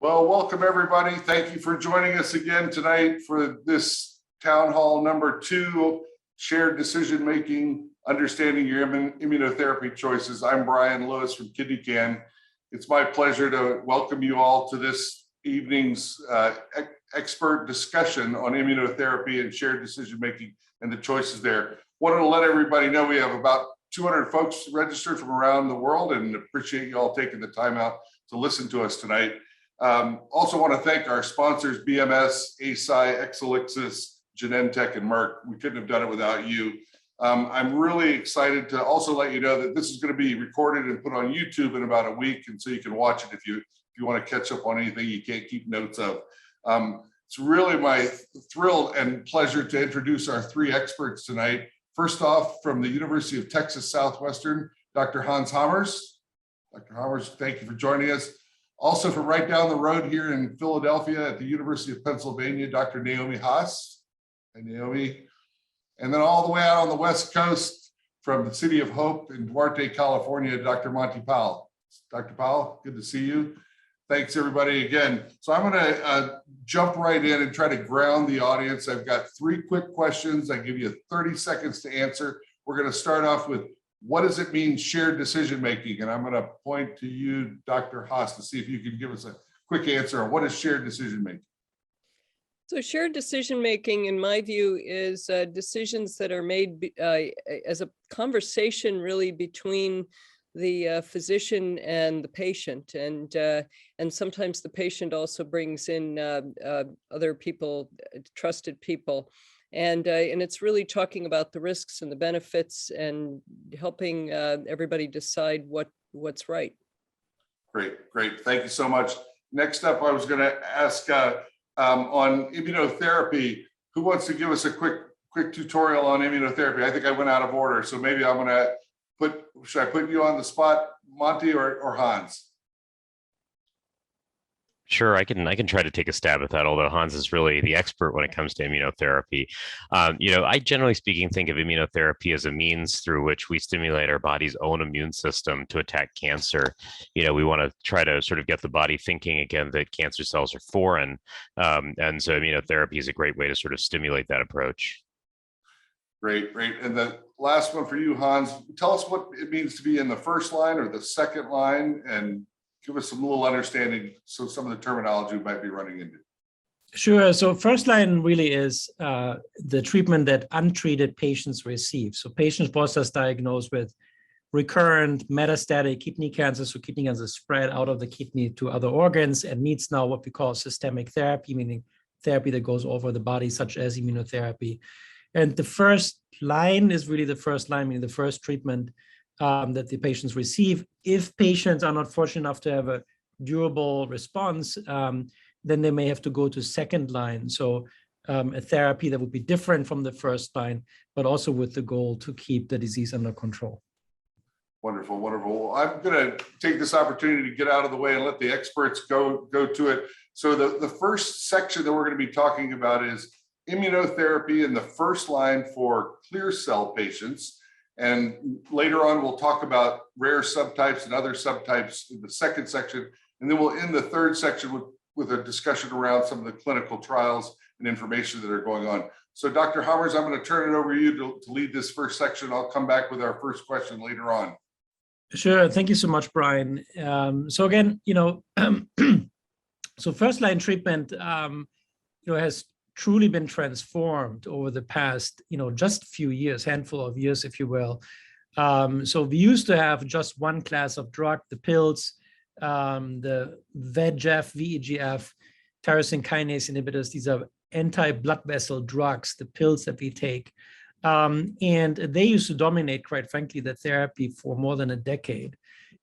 Well, welcome everybody. Thank you for joining us again tonight for this town hall number 2, shared decision making, understanding your immunotherapy choices. I'm Brian Lewis from KidneyCAN. It's my pleasure to welcome you all to this evening's expert discussion on immunotherapy and shared decision making and the choices there. Wanted to let everybody know we have about 200 folks registered from around the world, and appreciate you all taking the time out to listen to us tonight. Also want to thank our sponsors, BMS, ASI, Exelixis, Genentech, and Merck. We couldn't have done it without you. I'm really excited to also let you know that this is going to be recorded and put on YouTube in about a week, and so you can watch it if you want to catch up on anything you can't keep notes of. It's really my thrill and pleasure to introduce our 3 experts tonight. First off, from the University of Texas Southwestern, Dr. Hans Hammers. Dr. Hammers, thank you for joining us. Also from right down the road here in Philadelphia at the University of Pennsylvania, Dr. Naomi Haas. Hi, Naomi. And then all the way out on the West Coast from the City of Hope in Duarte, California, Dr. Monty Pal. Dr. Pal, good to see you. Thanks everybody again. So I'm gonna jump right in and try to ground the audience. I've got 3 quick questions. I give you 30 seconds to answer. We're gonna start off with, what does it mean shared decision-making? And I'm gonna point to you, Dr. Haas, to see if you can give us a quick answer on what is shared decision-making. So shared decision-making, in my view, is decisions that are made as a conversation really between the physician and the patient. And sometimes the patient also brings in other people, trusted people. And it's really talking about the risks and the benefits and helping everybody decide what's right. Great. Thank you so much. Next up, I was going to ask on immunotherapy, who wants to give us a quick tutorial on immunotherapy? I think I went out of order, so maybe I'm going to should I put you on the spot, Monty or Hans? Sure, I can try to take a stab at that, although Hans is really the expert when it comes to immunotherapy. I generally speaking think of immunotherapy as a means through which we stimulate our body's own immune system to attack cancer. We want to try to sort of get the body thinking again that cancer cells are foreign. And so immunotherapy is a great way to sort of stimulate that approach. Great. And the last one for you, Hans, tell us what it means to be in the first line or the second line, and give us some little understanding, so some of the terminology we might be running into. Sure. So first line really is the treatment that untreated patients receive. So patients diagnosed with recurrent metastatic kidney cancer. So kidney cancer spread out of the kidney to other organs and needs now what we call systemic therapy, meaning therapy that goes over the body, such as immunotherapy. And the first line is really the first line, meaning the first treatment that the patients receive. If patients are not fortunate enough to have a durable response, then they may have to go to second line. So a therapy that would be different from the first line, but also with the goal to keep the disease under control. Wonderful. Well, I'm going to take this opportunity to get out of the way and let the experts go to it. So the first section that we're going to be talking about is immunotherapy in the first line for clear cell patients. And later on, we'll talk about rare subtypes and other subtypes in the second section. And then we'll end the third section with a discussion around some of the clinical trials and information that are going on. So Dr. Hammers, I'm going to turn it over to you to lead this first section. I'll come back with our first question later on. Sure. Thank you so much, Brian. So again, so first line treatment, has truly been transformed over the past, just few years, handful of years, if you will. So we used to have just one class of drug, the pills, the VEGF, VEGF, tyrosine kinase inhibitors. These are anti-blood vessel drugs, the pills that we take. And they used to dominate, quite frankly, the therapy for more than a decade.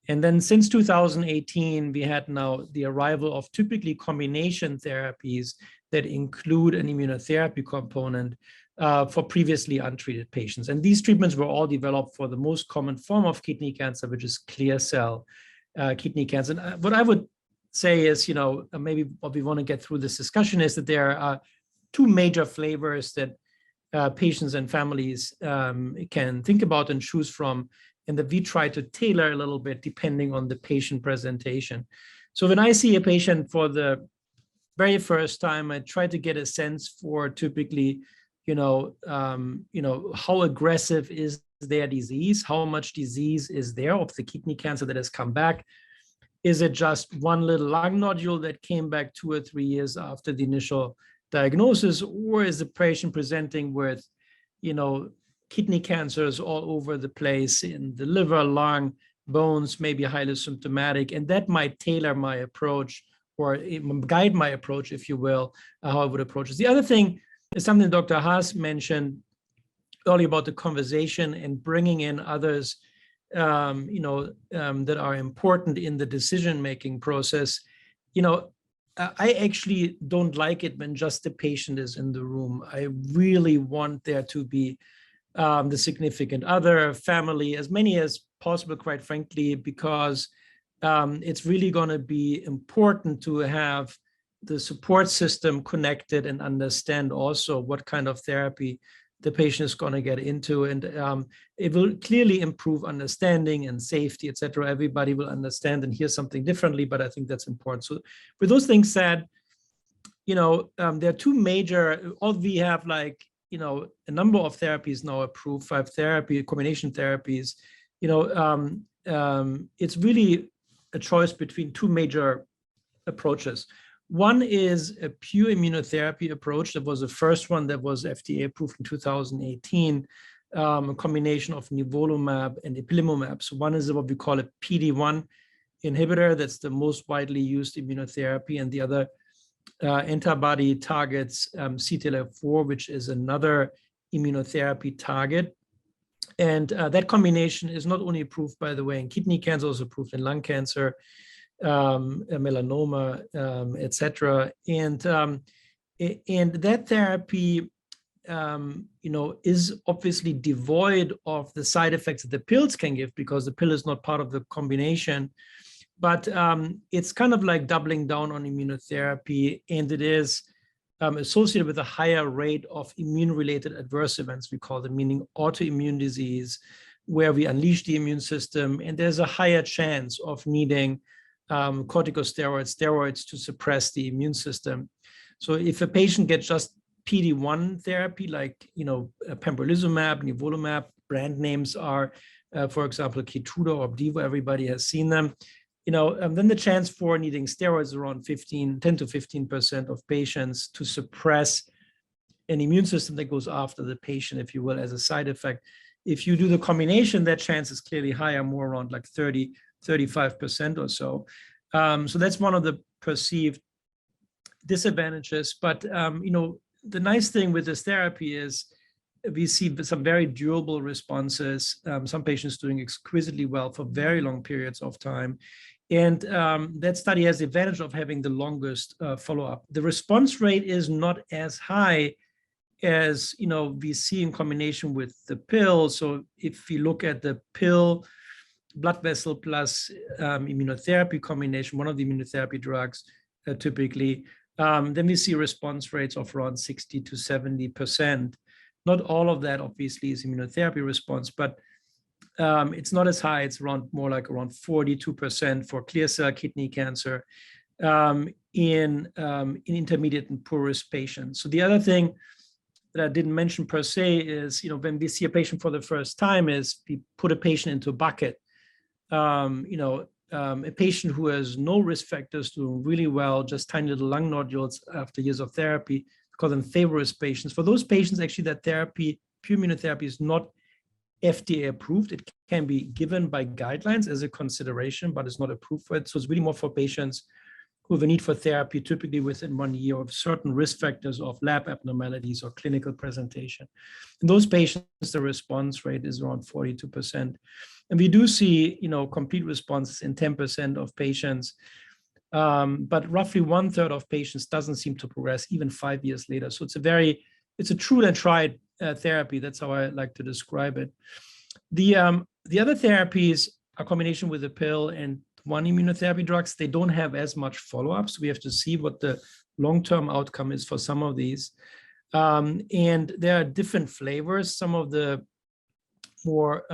And then since 2018, we had now the arrival of typically combination therapies that include an immunotherapy component for previously untreated patients. And these treatments were all developed for the most common form of kidney cancer, which is clear cell kidney cancer. And what I would say is, maybe what we want to get through this discussion is that there are 2 major flavors that patients and families can think about and choose from, and that we try to tailor a little bit depending on the patient presentation. So when I see a patient for the very first time, I try to get a sense for typically, how aggressive is their disease, how much disease is there of the kidney cancer that has come back. Is it just one little lung nodule that came back 2 or 3 years after the initial diagnosis, or is the patient presenting with, kidney cancers all over the place in the liver, lung, bones, maybe highly symptomatic, and that might tailor my approach or guide my approach, if you will, how I would approach it. The other thing is something Dr. Haas mentioned earlier about the conversation and bringing in others, that are important in the decision-making process. I actually don't like it when just the patient is in the room. I really want there to be the significant other, family, as many as possible, quite frankly, because it's really going to be important to have the support system connected and understand also what kind of therapy the patient is going to get into. And it will clearly improve understanding and safety, et cetera. Everybody will understand and hear something differently, but I think that's important. So with those things said, there are two major, we have a number of therapies now approved, 5 combination therapies. It's really a choice between 2 major approaches. One is a pure immunotherapy approach. That was the first one that was FDA approved in 2018, a combination of nivolumab and ipilimumab. So one is what we call a PD-1 inhibitor. That's the most widely used immunotherapy. And the other antibody targets CTLA-4, which is another immunotherapy target. And that combination is not only approved, by the way, in kidney cancer, also approved in lung cancer, melanoma, et cetera. And that therapy, is obviously devoid of the side effects that the pills can give, because the pill is not part of the combination. But it's kind of like doubling down on immunotherapy, and it is associated with a higher rate of immune-related adverse events, we call them, meaning autoimmune disease, where we unleash the immune system, and there's a higher chance of needing corticosteroids, steroids to suppress the immune system. So if a patient gets just PD-1 therapy, like pembrolizumab, nivolumab, brand names are, for example, Keytruda or Opdivo, everybody has seen them. Then the chance for needing steroids is around 10 to 15% of patients to suppress an immune system that goes after the patient, if you will, as a side effect. If you do the combination, that chance is clearly higher, more around like 35% or so. So that's one of the perceived disadvantages. But, the nice thing with this therapy is we see some very durable responses, some patients doing exquisitely well for very long periods of time. And that study has the advantage of having the longest follow-up. The response rate is not as high as we see in combination with the pill. So if you look at the pill, blood vessel plus immunotherapy combination, one of the immunotherapy drugs typically, then we see response rates of around 60 to 70%. Not all of that obviously is immunotherapy response, but it's not as high. It's more like around 42% for clear cell kidney cancer in intermediate and poor risk patients. So the other thing that I didn't mention per se is, when we see a patient for the first time, is we put a patient into a bucket. A patient who has no risk factors, doing really well, just tiny little lung nodules after years of therapy, call them favor risk patients. For those patients, actually, that therapy, pure immunotherapy, is not FDA approved. It can be given by guidelines as a consideration, but it's not approved for it. So it's really more for patients who have a need for therapy, typically within 1 year, of certain risk factors of lab abnormalities or clinical presentation. In those patients, the response rate is around 42%. And we do see, complete responses in 10% of patients, but roughly 1/3 of patients doesn't seem to progress even 5 years later. So it's a true and tried therapy. That's how I like to describe it. The other therapies, a combination with the pill and one immunotherapy drugs, they don't have as much follow-up. So we have to see what the long-term outcome is for some of these. And there are different flavors. Some of the more,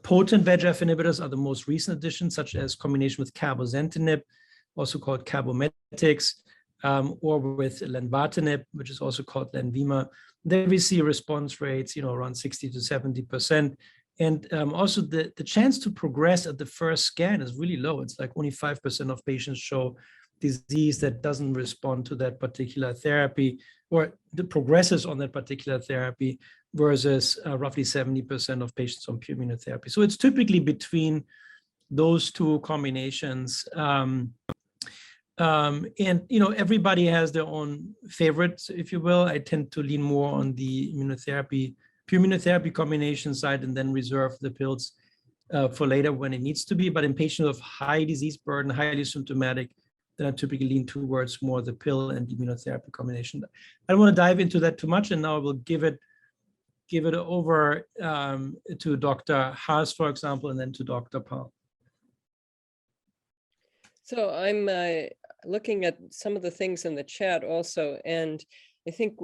Potent VEGF inhibitors are the most recent additions, such as combination with cabozantinib, also called Cabometyx, or with lenvatinib, which is also called Lenvima. There we see response rates, around 60 to 70%. And also the chance to progress at the first scan is really low. It's like only 5% of patients show disease that doesn't respond to that particular therapy or the progresses on that particular therapy versus roughly 70% of patients on pure immunotherapy. So it's typically between those two combinations. And everybody has their own favorites, if you will. I tend to lean more on the pure immunotherapy combination side, and then reserve the pills for later when it needs to be. But in patients of high disease burden, highly symptomatic, then I typically lean towards more the pill and immunotherapy combination. I don't want to dive into that too much, and now I will give it over to Dr. Haas, for example, and then to Dr. Pal. So I'm looking at some of the things in the chat also, and I think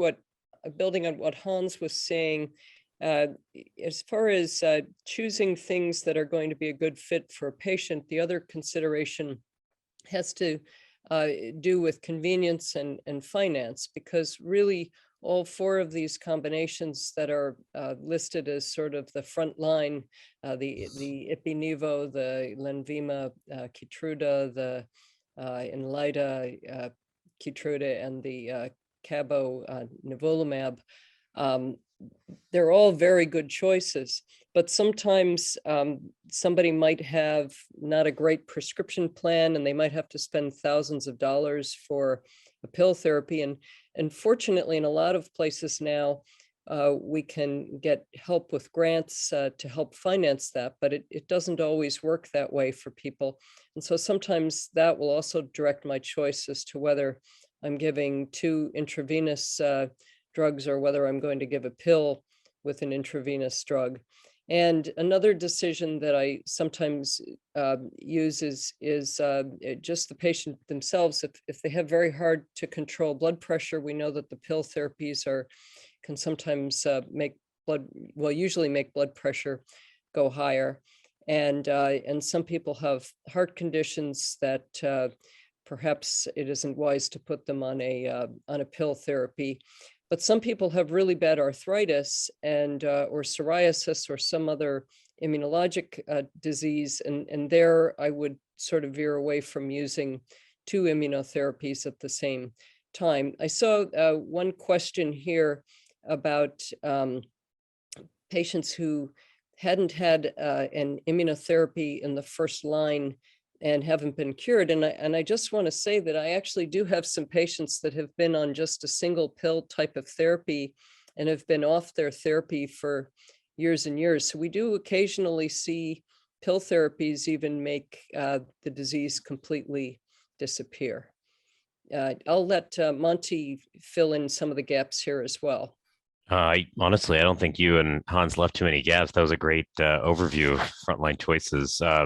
building on what Hans was saying, as far as choosing things that are going to be a good fit for a patient, the other consideration has to do with convenience and finance, because really all four of these combinations that are listed as sort of the front line, the Ipi-Nivo, the Lenvima, Keytruda, the Inlyta, Keytruda, and the Cabo nivolumab, they're all very good choices, but sometimes somebody might have not a great prescription plan, and they might have to spend thousands of dollars for a pill therapy. And fortunately, in a lot of places now, we can get help with grants to help finance that, but it doesn't always work that way for people. And so sometimes that will also direct my choice as to whether I'm giving 2 intravenous drugs or whether I'm going to give a pill with an intravenous drug. And another decision that I sometimes use is just the patient themselves. If they have very hard to control blood pressure, we know that the pill therapies can sometimes usually make blood pressure go higher. And some people have heart conditions that perhaps it isn't wise to put them on a pill therapy. But some people have really bad arthritis and or psoriasis or some other immunologic disease, and there I would sort of veer away from using 2 immunotherapies at the same time. I saw one question here about patients who hadn't had an immunotherapy in the first line and haven't been cured. And I just want to say that I actually do have some patients that have been on just a single pill type of therapy and have been off their therapy for years and years. So we do occasionally see pill therapies even make the disease completely disappear. I'll let Monty fill in some of the gaps here as well. Honestly, I don't think you and Hans left too many gaps. That was a great overview of frontline choices. I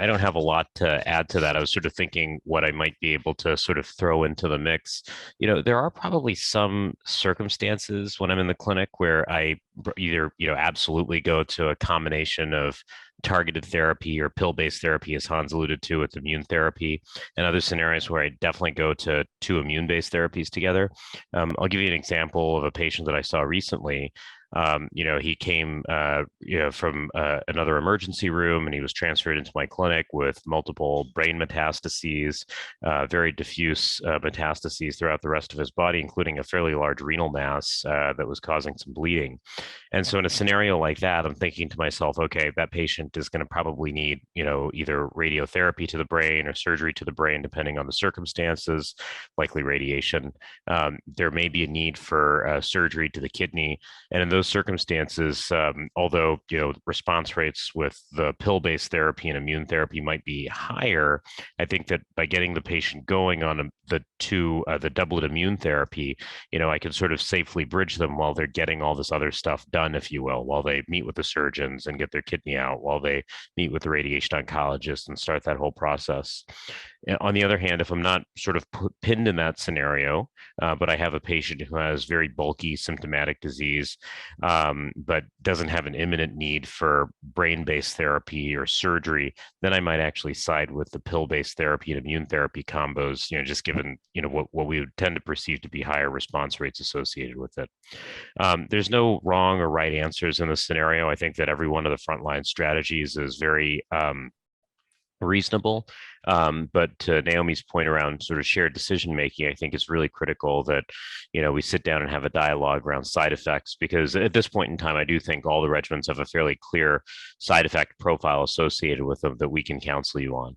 don't have a lot to add to that. I was sort of thinking what I might be able to sort of throw into the mix. There are probably some circumstances when I'm in the clinic where I either, absolutely go to a combination of targeted therapy or pill-based therapy, as Hans alluded to, with immune therapy, and other scenarios where I definitely go to 2 immune-based therapies together. I'll give you an example of a patient that I saw recently. He came, from another emergency room, and he was transferred into my clinic with multiple brain metastases, very diffuse metastases throughout the rest of his body, including a fairly large renal mass that was causing some bleeding. And so in a scenario like that, I'm thinking to myself, okay, that patient is going to probably need, either radiotherapy to the brain or surgery to the brain, depending on the circumstances, likely radiation. There may be a need for surgery to the kidney. And in those circumstances, although response rates with the pill-based therapy and immune therapy might be higher, I think that by getting the patient going on the doublet immune therapy, I can sort of safely bridge them while they're getting all this other stuff done, if you will, while they meet with the surgeons and get their kidney out, while they meet with the radiation oncologist and start that whole process. On the other hand, if I'm not sort of pinned in that scenario, but I have a patient who has very bulky symptomatic disease, but doesn't have an imminent need for brain-based therapy or surgery, then I might actually side with the pill-based therapy and immune therapy combos, just given, what we would tend to perceive to be higher response rates associated with it. There's no wrong or right answers in this scenario. I think that every one of the frontline strategies is very reasonable. But to Naomi's point around sort of shared decision making, I think it's really critical that we sit down and have a dialogue around side effects, because at this point in time, I do think all the regimens have a fairly clear side effect profile associated with them that we can counsel you on.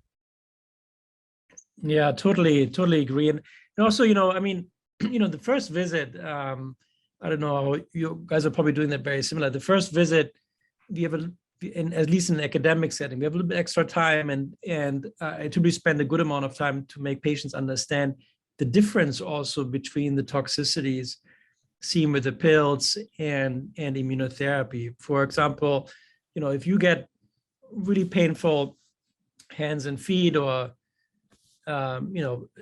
Yeah, totally agree. And also, the first visit, I don't know, you guys are probably doing that very similar. The first visit, we have at least in an academic setting, we have a little bit extra time, and I typically spend a good amount of time to make patients understand the difference also between the toxicities seen with the pills and immunotherapy. For example, if you get really painful hands and feet, or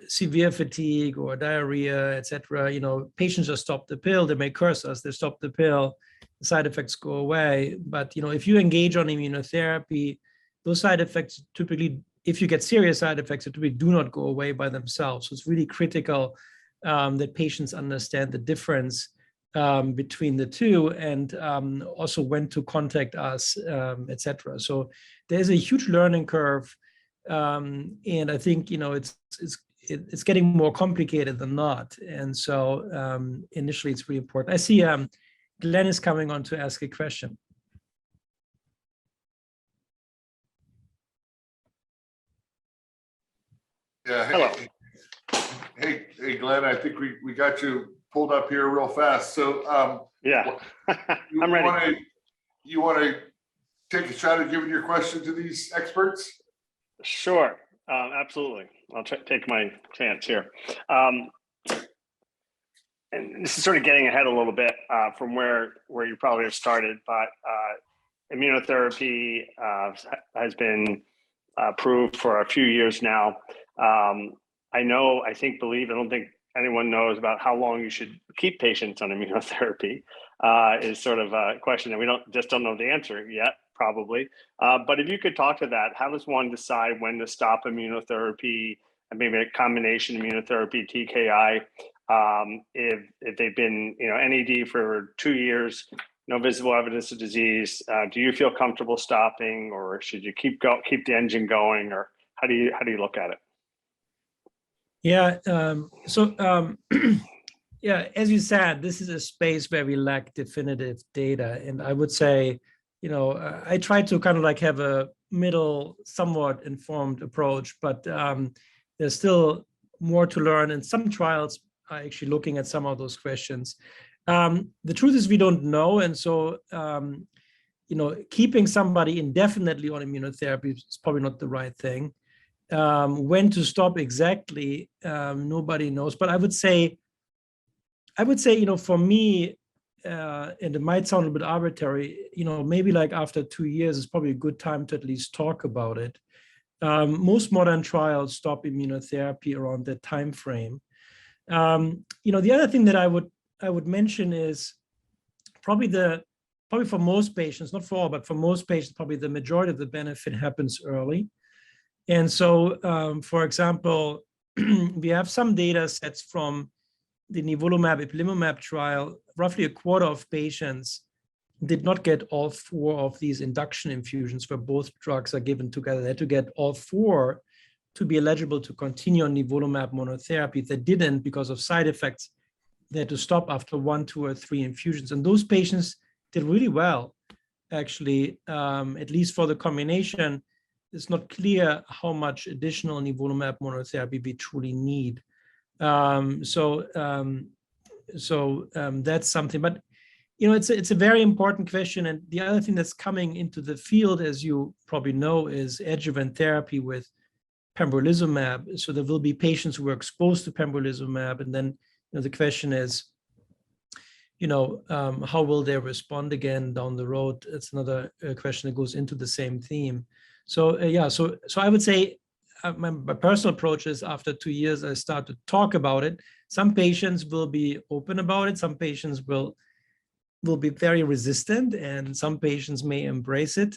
severe fatigue or diarrhea, etc., patients just stop the pill. They may curse us. They stop the pill. The side effects go away. But if you engage on immunotherapy, those side effects typically, if you get serious side effects, it typically do not go away by themselves. So it's really critical that patients understand the difference between the two, and also when to contact us, etc. So there's a huge learning curve, and I think it's getting more complicated than not. And so initially, it's really important. I see Glenn is coming on to ask a question. Yeah. Hello. Hey, Glenn. I think we got you pulled up here real fast. So Yeah, I'm ready. You want to take a shot at giving your question to these experts? Sure, absolutely. I'll take my chance here. And this is sort of getting ahead a little bit from where you probably have started, but immunotherapy has been approved for a few years now. I don't think anyone knows about how long you should keep patients on immunotherapy. Is sort of a question that we don't know the answer yet, probably. But if you could talk to that, how does one decide when to stop immunotherapy, and maybe a combination immunotherapy TKI, if they've been NED for 2 years, no visible evidence of disease? Do you feel comfortable stopping, or should you keep the engine going, or how do you look at it? Yeah. Yeah, as you said, this is a space where we lack definitive data, and I would say, I try to kind of like have a middle, somewhat informed approach, but there's still more to learn, and some trials are actually looking at some of those questions. The truth is we don't know, and so keeping somebody indefinitely on immunotherapy is probably not the right thing. When to stop exactly, nobody knows. But I would say, for me, and it might sound a bit arbitrary, maybe like after 2 years is probably a good time to at least talk about it. Most modern trials stop immunotherapy around that time frame. The other thing that I would mention is probably for most patients, not for all, but for most patients, probably the majority of the benefit happens early. And so, for example, we have some data sets from the nivolumab ipilimumab trial. Roughly a quarter of patients did not get all 4 of these induction infusions where both drugs are given together. They had to get all 4 to be eligible to continue on nivolumab monotherapy. They didn't because of side effects. They had to stop after 1, 2, or 3 infusions. And those patients did really well, actually, at least for the combination. It's not clear how much additional nivolumab monotherapy we truly need. So that's something. But it's a very important question. And the other thing that's coming into the field, as you probably know, is adjuvant therapy with pembrolizumab. So there will be patients who are exposed to pembrolizumab, and then the question is, how will they respond again down the road? It's another question that goes into the same theme. So so I would say my personal approach is after 2 years, I start to talk about it. Some patients will be open about it. Some patients will will be very resistant, and some patients may embrace it.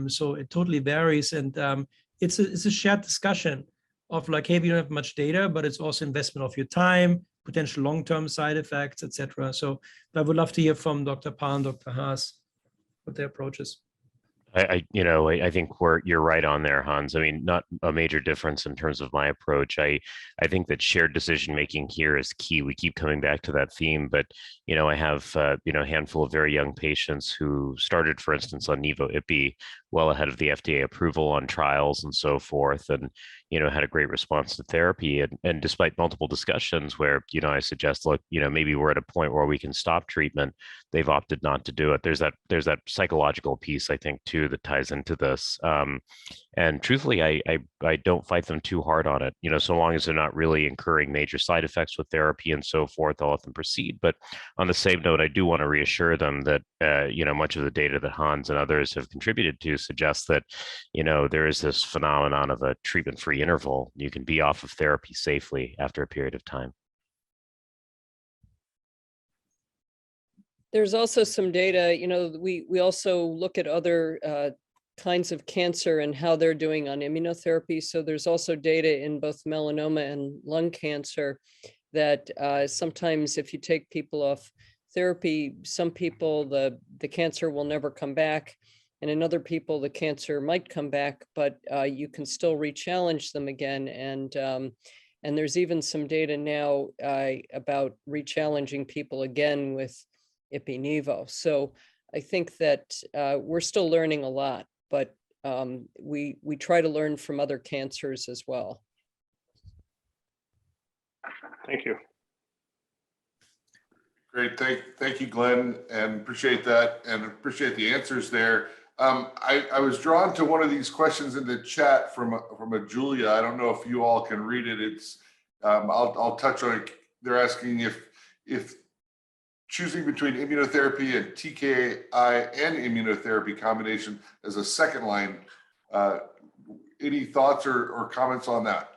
So it totally varies, and it's a shared discussion of like, hey, we don't have much data, but it's also investment of your time, potential long-term side effects, etc. So I would love to hear from Dr. Pal and Dr. Haas what their approach is. I think you're right on there, Hans. I mean, not a major difference in terms of my approach. I think that shared decision making here is key. We keep coming back to that theme, but I have a handful of very young patients who started, for instance, on Nivo/Ipi well ahead of the FDA approval on trials and so forth, and had a great response to therapy. And despite multiple discussions where I suggest, look, maybe we're at a point where we can stop treatment, they've opted not to do it. There's that psychological piece, I think, too, that ties into this. And truthfully, I don't fight them too hard on it. So long as they're not really incurring major side effects with therapy and so forth, I'll let them proceed. But on the same note, I do want to reassure them that much of the data that Hans and others have contributed to suggests that there is this phenomenon of a treatment-free interval. You can be off of therapy safely after a period of time. There's also some data, we also look at other kinds of cancer and how they're doing on immunotherapy. So there's also data in both melanoma and lung cancer that sometimes if you take people off therapy, some people, the cancer will never come back. And in other people, the cancer might come back, but you can still re-challenge them again. And there's even some data now about re-challenging people again with Ipi/Nivo. So I think that we're still learning a lot, but we try to learn from other cancers as well. Thank you. Great, thank you, Glenn, and appreciate that, and appreciate the answers there. I was drawn to one of these questions in the chat from a Julia. I don't know if you all can read it. It's I'll touch on it. They're asking if choosing between immunotherapy and TKI and immunotherapy combination as a second line. Any thoughts or comments on that?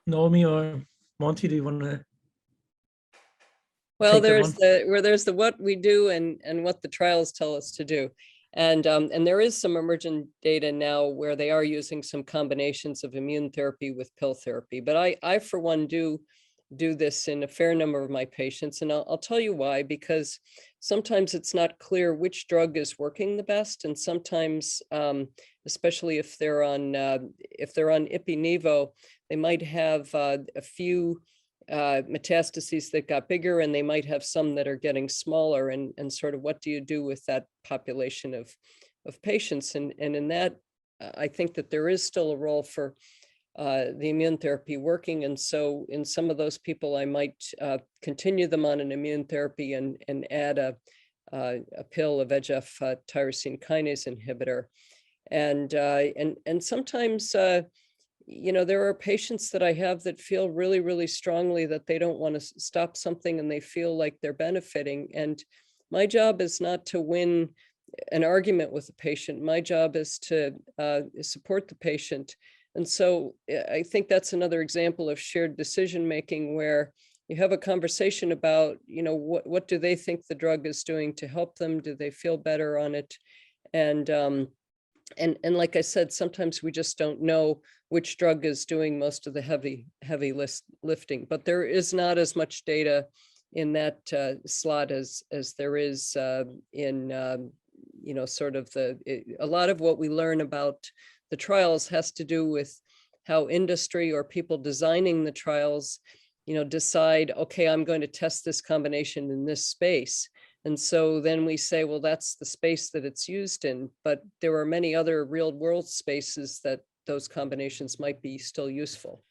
Naomi or Monty, do you want to? Well, there's the what we do and what the trials tell us to do. And there is some emergent data now where they are using some combinations of immune therapy with pill therapy. But I for one, do this in a fair number of my patients. And I'll tell you why, because sometimes it's not clear which drug is working the best. And sometimes, especially if they're on Ipi/Nivo, they might have a few metastases that got bigger, and they might have some that are getting smaller, and sort of what do you do with that population of patients? And in that, I think that there is still a role for the immune therapy working. And so in some of those people, I might continue them on an immune therapy and add a pill, a VEGF tyrosine kinase inhibitor. And sometimes, there are patients that I have that feel really, really strongly that they don't want to stop something and they feel like they're benefiting. And my job is not to win an argument with the patient. My job is to support the patient. And so I think that's another example of shared decision-making where you have a conversation about, what do they think the drug is doing to help them? Do they feel better on it? And like I said, sometimes we just don't know which drug is doing most of the heavy lifting, but there is not as much data in that slot as there is in, sort of a lot of what we learn about the trials has to do with how industry or people designing the trials, decide, okay, I'm going to test this combination in this space. And so then we say, well, that's the space that it's used in, but there are many other real world spaces that those combinations might be still useful.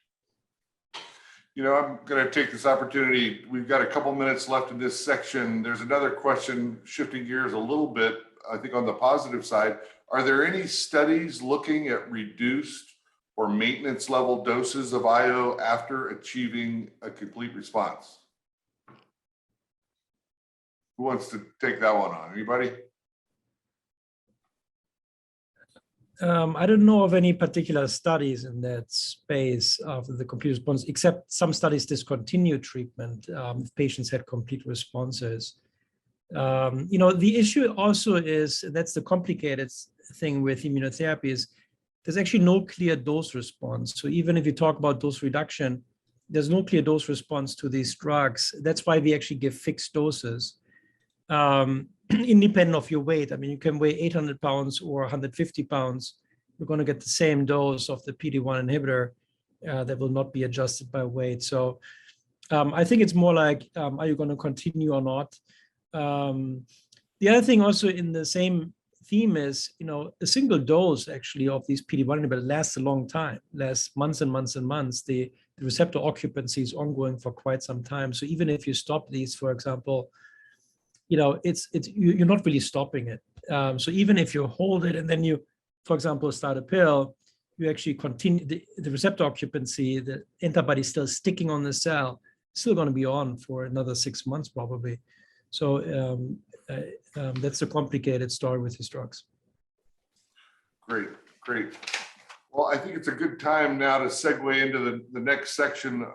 I'm going to take this opportunity. We've got a couple minutes left in this section. There's another question, shifting gears a little bit, I think on the positive side. Are there any studies looking at reduced or maintenance level doses of IO after achieving a complete response? Who wants to take that one on? Anybody? I don't know of any particular studies in that space of the complete response, except some studies discontinued treatment if patients had complete responses. The issue also is, that's the complicated thing with immunotherapy, is there's actually no clear dose response. So even if you talk about dose reduction, there's no clear dose response to these drugs. That's why we actually give fixed doses, independent of your weight. I mean, you can weigh 800 pounds or 150 pounds. You're going to get the same dose of the PD-1 inhibitor that will not be adjusted by weight. So I think it's more like, are you going to continue or not? The other thing also in the same theme is, a single dose actually of these PD-1 inhibitors lasts a long time, lasts months and months and months. The receptor occupancy is ongoing for quite some time. So even if you stop these, for example, you're not really stopping it. So even if you hold it and then you, for example, start a pill, you actually continue the receptor occupancy, the antibody is still sticking on the cell, still going to be on for another 6 months probably. So that's a complicated story with these drugs. Great. Well, I think it's a good time now to segue into the next section,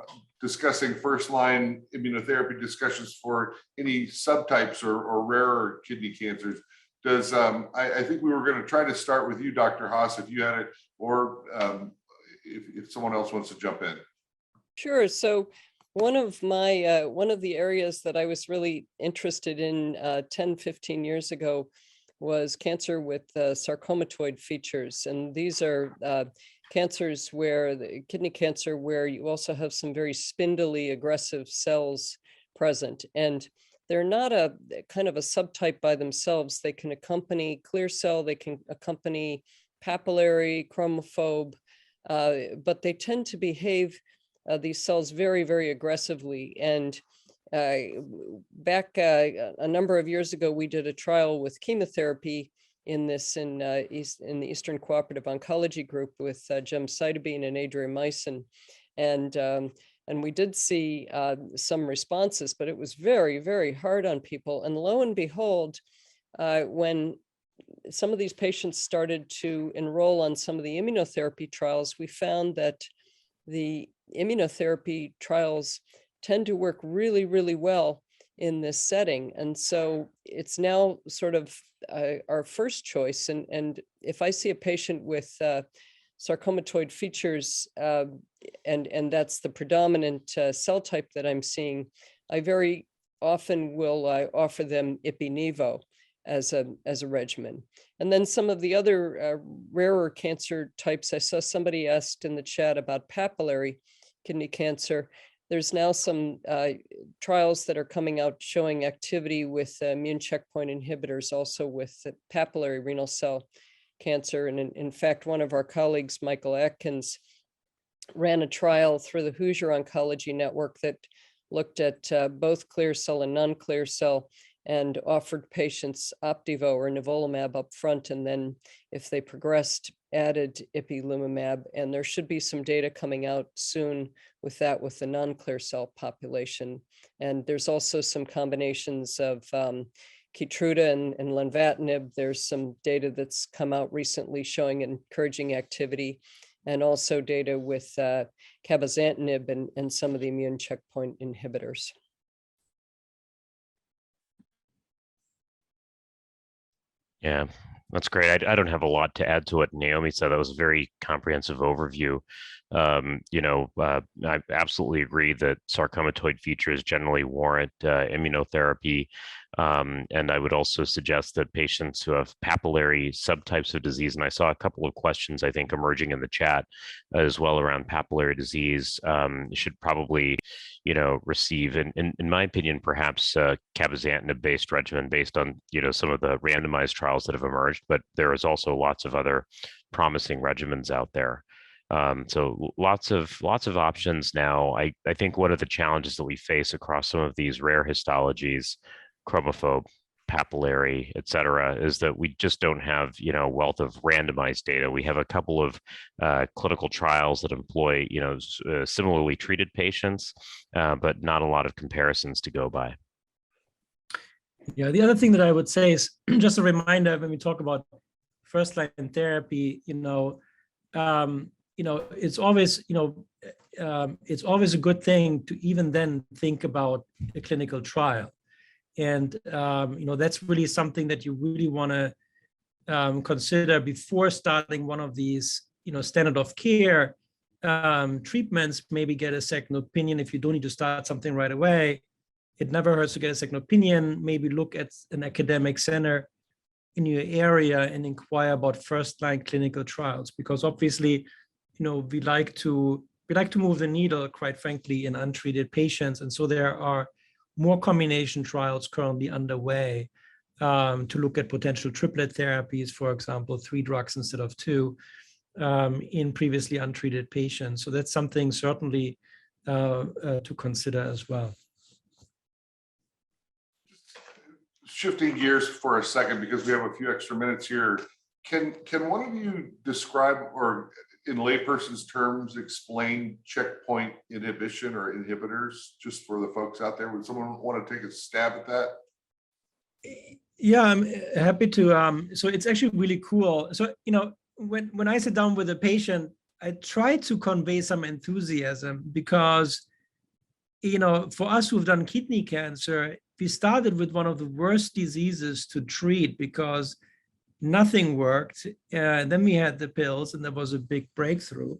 discussing first-line immunotherapy discussions for any subtypes or rarer kidney cancers. I think we were going to try to start with you, Dr. Haas, if you had it, or if someone else wants to jump in. Sure. So one of the areas that I was really interested in 10, 15 years ago was cancer with sarcomatoid features. And these are cancers kidney cancer, where you also have some very spindly aggressive cells present. And they're not a kind of a subtype by themselves. They can accompany clear cell, they can accompany papillary, chromophobe, but they tend to behave these cells very, very aggressively. And back a number of years ago, we did a trial with chemotherapy in the Eastern Cooperative Oncology Group with gemcitabine and adriamycin. And we did see some responses, but it was very, very hard on people. And lo and behold, when some of these patients started to enroll on some of the immunotherapy trials, we found that the immunotherapy trials tend to work really, really well in this setting. And so it's now sort of our first choice. And if I see a patient with sarcomatoid features, and that's the predominant cell type that I'm seeing, I very often will offer them Ipi/Nivo as a regimen. And then some of the other rarer cancer types, I saw somebody asked in the chat about papillary kidney cancer. There's now some trials that are coming out showing activity with immune checkpoint inhibitors, also with papillary renal cell cancer. And in fact, one of our colleagues, Michael Atkins, ran a trial through the Hoosier Oncology Network that looked at both clear cell and non-clear cell, and offered patients Opdivo or nivolumab up front, and then if they progressed, added ipilimumab. And there should be some data coming out soon with that, with the non-clear cell population. And there's also some combinations of Keytruda and lenvatinib. There's some data that's come out recently showing encouraging activity, and also data with cabozantinib and some of the immune checkpoint inhibitors. Yeah, that's great. I don't have a lot to add to what Naomi said. That was a very comprehensive overview. I absolutely agree that sarcomatoid features generally warrant immunotherapy. And I would also suggest that patients who have papillary subtypes of disease, and I saw a couple of questions, I think, emerging in the chat as well around papillary disease, should probably, receive, in my opinion, perhaps cabozantinib-based regimen based on, some of the randomized trials that have emerged, but there is also lots of other promising regimens out there. So lots of options now. I think one of the challenges that we face across some of these rare histologies, chromophobe, papillary, et cetera, is that we just don't have, a wealth of randomized data. We have a couple of clinical trials that employ, similarly treated patients, but not a lot of comparisons to go by. Yeah, the other thing that I would say is just a reminder when we talk about first-line therapy, it's always, it's always a good thing to even then think about a clinical trial. And, that's really something that you really want to consider before starting one of these, standard of care treatments. Maybe get a second opinion if you don't need to start something right away. It never hurts to get a second opinion. Maybe look at an academic center in your area and inquire about first-line clinical trials, because obviously, we like to move the needle, quite frankly, in untreated patients. And so there are more combination trials currently underway to look at potential triplet therapies, for example, 3 drugs instead of 2 in previously untreated patients. So that's something certainly to consider as well. Shifting gears for a second, because we have a few extra minutes here, can one of you describe, or in layperson's terms, explain checkpoint inhibition or inhibitors, just for the folks out there? Would someone want to take a stab at that? Yeah, I'm happy to. So it's actually really cool. So, when I sit down with a patient, I try to convey some enthusiasm, because, for us who've done kidney cancer, we started with one of the worst diseases to treat because nothing worked. Then we had the pills, and there was a big breakthrough.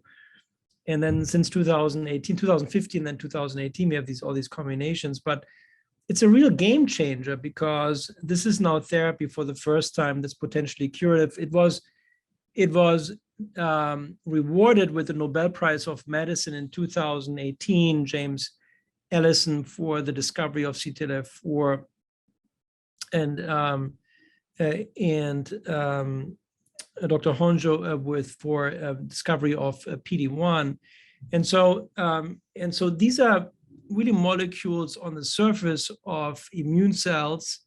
And then since 2015, then 2018, we have all these combinations. But it's a real game changer, because this is now therapy for the first time that's potentially curative. It was rewarded with the Nobel Prize of Medicine in 2018, James Ellison for the discovery of CTLA-4, and Dr. Honjo for discovery of PD-1. And so these are really molecules on the surface of immune cells,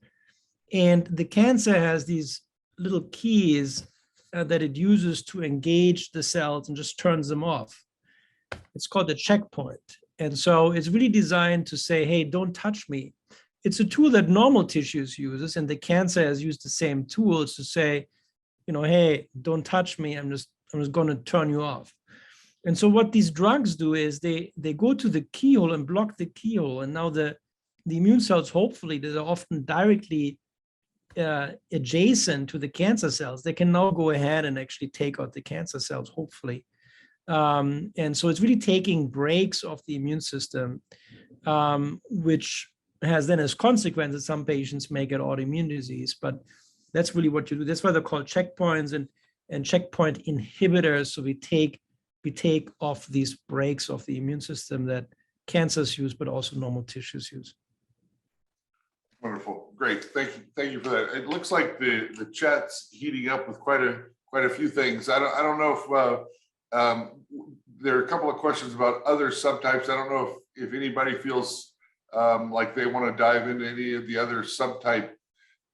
and the cancer has these little keys that it uses to engage the cells and just turns them off. It's called a checkpoint. And so it's really designed to say, hey, don't touch me. It's a tool that normal tissues uses, and the cancer has used the same tools to say, hey, don't touch me. I'm just going to turn you off. And so what these drugs do is they go to the keyhole and block the keyhole. And now the immune cells, hopefully, that are often directly adjacent to the cancer cells, they can now go ahead and actually take out the cancer cells, hopefully. And so it's really taking breaks of the immune system, which has then as consequences, some patients may get autoimmune disease, but that's really what you do. That's why they're called checkpoints and checkpoint inhibitors. So we take off these breaks of the immune system that cancers use, but also normal tissues use. Wonderful, great, thank you for that. It looks like the chat's heating up with quite a few things. I don't know if there are a couple of questions about other subtypes. I don't know if anybody feels like they want to dive into any of the other subtype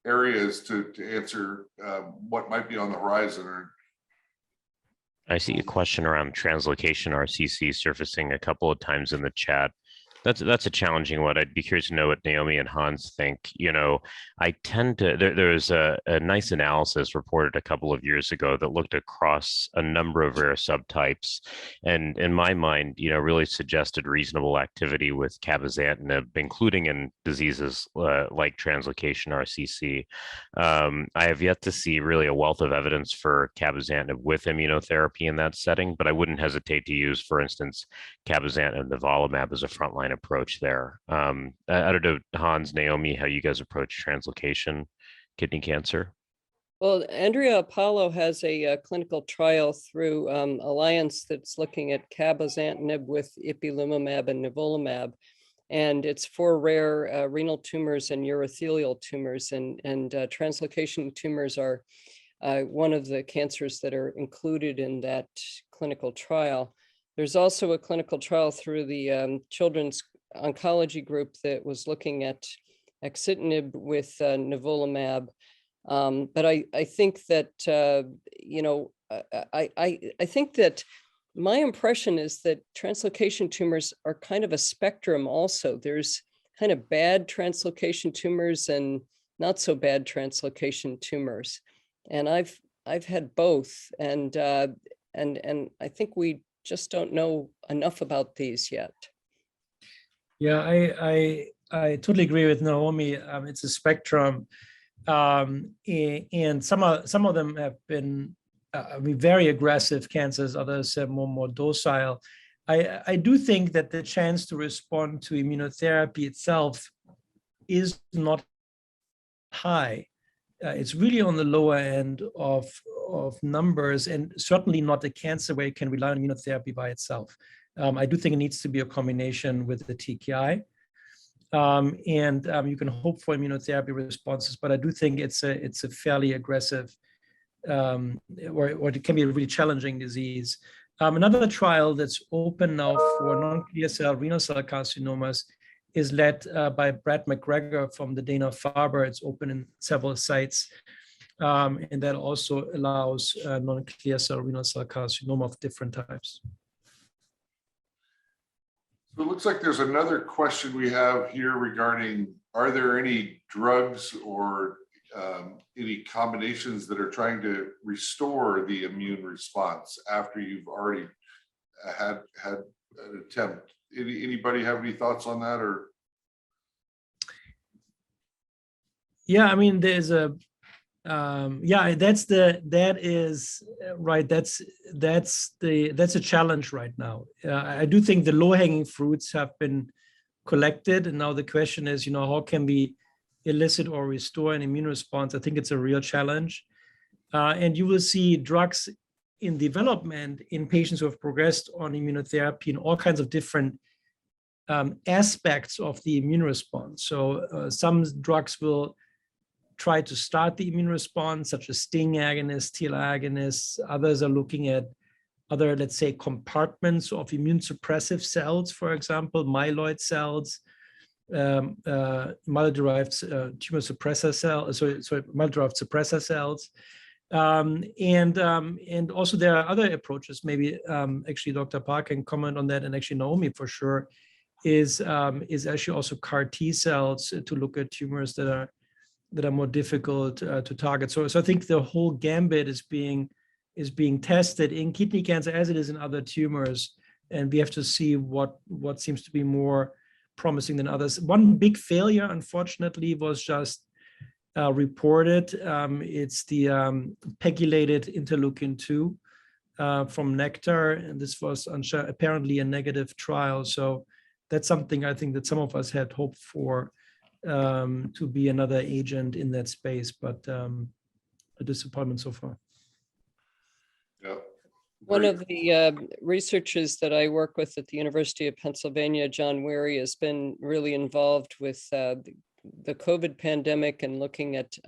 areas to answer what might be on the horizon. Or I see a question around translocation RCC surfacing a couple of times in the chat. That's a challenging one. I'd be curious to know what Naomi and Hans think. I tend to, there's a nice analysis reported a couple of years ago that looked across a number of rare subtypes, and in my mind, really suggested reasonable activity with cabozantinib, including in diseases like translocation RCC. I have yet to see really a wealth of evidence for cabozantinib with immunotherapy in that setting, but I wouldn't hesitate to use, for instance, cabozantinib and nivolumab as a frontline approach there. I don't know, Hans, Naomi, how you guys approach translocation kidney cancer? Well, Andrea Apollo has a clinical trial through Alliance that's looking at cabozantinib with ipilimumab and nivolumab, and it's for rare renal tumors and urothelial tumors, and translocation tumors are one of the cancers that are included in that clinical trial. There's also a clinical trial through the Children's Oncology Group that was looking at axitinib with nivolumab. But I think that, I think that my impression is that translocation tumors are kind of a spectrum also. There's kind of bad translocation tumors and not so bad translocation tumors. And I've I've had both, and I think we just don't know enough about these yet. Yeah, I totally agree with Naomi. It's a spectrum, and some of them have been very aggressive cancers. Others are more docile. I do think that the chance to respond to immunotherapy itself is not high. It's really on the lower end of numbers, and certainly not a cancer where you can rely on immunotherapy by itself. I do think it needs to be a combination with the TKI, and you can hope for immunotherapy responses, but I do think it's a fairly aggressive, or it can be a really challenging disease. Another trial that's open now for non-clear cell renal cell carcinomas is led by Brad McGregor from the Dana-Farber. It's open in several sites, and that also allows non-clear cell renal cell carcinoma of different types. So it looks like there's another question we have here regarding, are there any drugs or any combinations that are trying to restore the immune response after you've already had an attempt? Anybody have any thoughts on that? Or yeah, I mean, there's a yeah, that's a challenge right now. I do think the low-hanging fruits have been collected, and now the question is, how can we elicit or restore an immune response? I think it's a real challenge, and you will see drugs in development in patients who have progressed on immunotherapy in all kinds of different aspects of the immune response. So some drugs will try to start the immune response, such as STING agonists, TL agonists. Others are looking at other, let's say, compartments of immune suppressive cells, for example, myeloid cells, myeloid-derived tumor suppressor cells, myeloid-derived suppressor cells. And also there are other approaches, maybe actually Dr. Park can comment on that, and actually Naomi for sure, is actually also CAR T cells to look at tumors that are more difficult to target. So I think the whole gambit is being tested in kidney cancer as it is in other tumors, and we have to see what seems to be more promising than others. One big failure, unfortunately, was just reported. It's the pegylated interleukin-2 from Nectar, and this was apparently a negative trial. So that's something I think that some of us had hoped for, to be another agent in that space, but a disappointment so far. yeah. One of the researchers that I work with at the University of Pennsylvania, John Weary, has been really involved with the COVID pandemic and looking at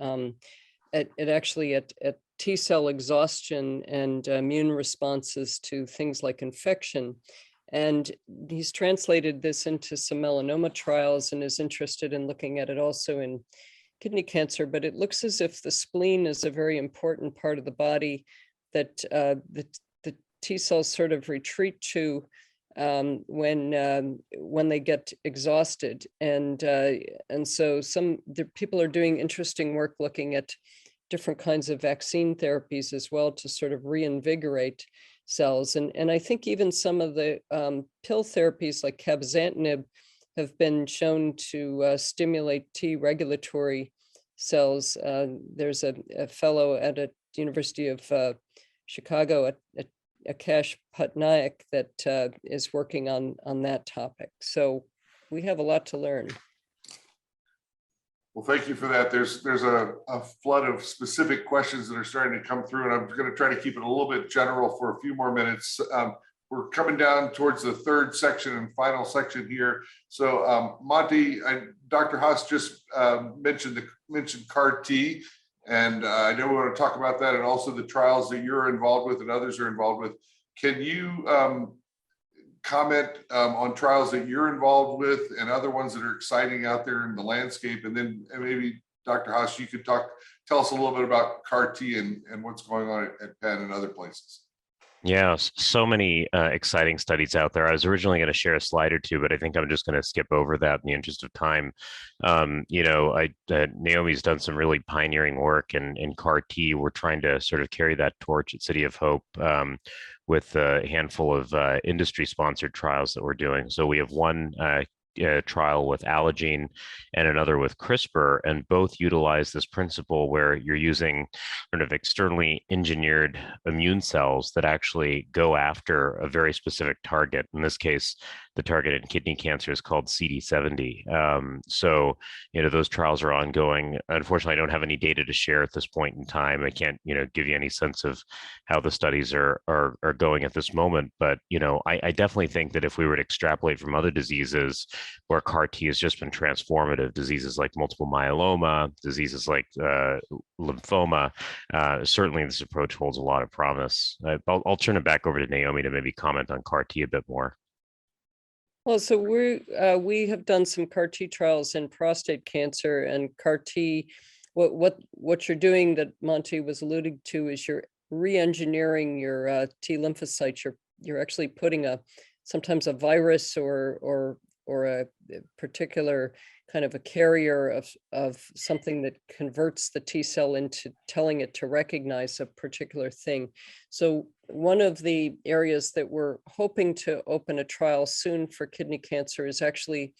T cell exhaustion and immune responses to things like infection. And he's translated this into some melanoma trials and is interested in looking at it also in kidney cancer. But it looks as if the spleen is a very important part of the body that the T cells sort of retreat to when they get exhausted. And so people are doing interesting work looking at different kinds of vaccine therapies as well to sort of reinvigorate cells. And I think even some of the pill therapies like cabozantinib have been shown to stimulate T regulatory cells. There's a fellow at the University of Chicago, Akash Patnaik, that is working on that topic. So we have a lot to learn. Well, thank you for that. There's a flood of specific questions that are starting to come through, and I'm going to try to keep it a little bit general for a few more minutes. We're coming down towards the third section and final section here. So Monty, Dr. Haas just mentioned CAR T, and I know we want to talk about that and also the trials that you're involved with and others are involved with. Can you comment on trials that you're involved with and other ones that are exciting out there in the landscape? And then maybe Dr. Haas, you could tell us a little bit about CAR T and what's going on at Penn and other places. Yeah, so many exciting studies out there. I was originally going to share a slide or two, but I think I'm just going to skip over that in the interest of time. Naomi's done some really pioneering work in CAR T. We're trying to sort of carry that torch at City of Hope with a handful of industry-sponsored trials that we're doing. So we have one trial with Allogene and another with CRISPR, and both utilize this principle where you're using sort of externally engineered immune cells that actually go after a very specific target. In this case, the target in kidney cancer is called CD70. So, those trials are ongoing. Unfortunately, I don't have any data to share at this point in time. I can't, give you any sense of how the studies are going at this moment. But, I definitely think that if we were to extrapolate from other diseases where CAR T has just been transformative, diseases like multiple myeloma, diseases like lymphoma, certainly this approach holds a lot of promise. I'll turn it back over to Naomi to maybe comment on CAR T a bit more. Well, so we have done some CAR T trials in prostate cancer, and CAR T, what you're doing that Monty was alluding to is you're re-engineering your T lymphocytes. You're actually putting sometimes a virus or a particular kind of a carrier of something that converts the T cell into telling it to recognize a particular thing. So one of the areas that we're hoping to open a trial soon for kidney cancer is actually